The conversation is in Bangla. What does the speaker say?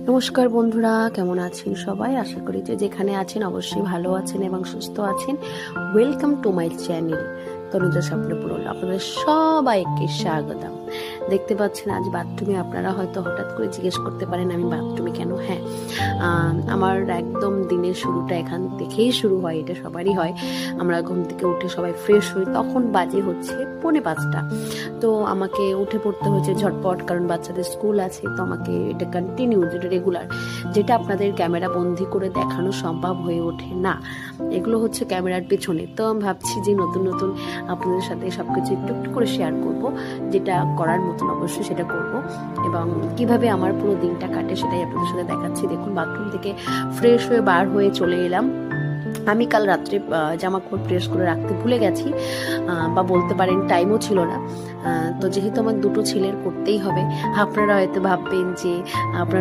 নমস্কার বন্ধুরা, কেমন আছেন সবাই? আশা করি যে যেখানে আছেন অবশ্যই ভালো আছেন এবং সুস্থ আছেন। Welcome to my channel Tanuja স্বপ্নপূরণ। আপনাদের সবাইকে স্বাগতম। দেখতে পাচ্ছেন আজ বাথরুমে, আপনারা হয়তো হঠাৎ করে জিজ্ঞেস করতে পারেন আমি বাথরুমে কেন। হ্যাঁ, আমার একদম দিনের শুরুটা এখান থেকেই শুরু হয়, এটা সবারই হয়। আমরা ঘুম থেকে উঠে সবাই ফ্রেশ হই, তখন বাজে হচ্ছে 4:45। তো আমাকে উঠে পড়তে হয়েছে ঝটপট, কারণ বাচ্চাদের স্কুল আছে। তো আমাকে এটা কন্টিনিউ, যেটা রেগুলার, যেটা আপনাদের ক্যামেরা বন্দি করে দেখানো সম্ভব হয়ে ওঠে না, এগুলো হচ্ছে ক্যামেরার পেছনে। তো আমি ভাবছি যে নতুন নতুন আপনাদের সাথে সবকিছু একটু একটু করে শেয়ার করব, যেটা করার মতন অবশ্যই সেটা করব, এবং কিভাবে আমার পুরো দিনটা কাটে সেটাই আপনাদের সাথে দেখাচ্ছি। দেখুন, বাথরুম থেকে ফ্রেশ হয়ে বার হয়ে চলে এলাম। আমি কাল রাত্রে জামা কাপড় প্রেস করে রাখতে ভুলে গেছি, বা বলতে পারেন টাইমও ছিল না। তো যেহেতু আমার দুটো ছেলের করতেই হবে, আপনারা হয়তো ভাববেন যে আপনার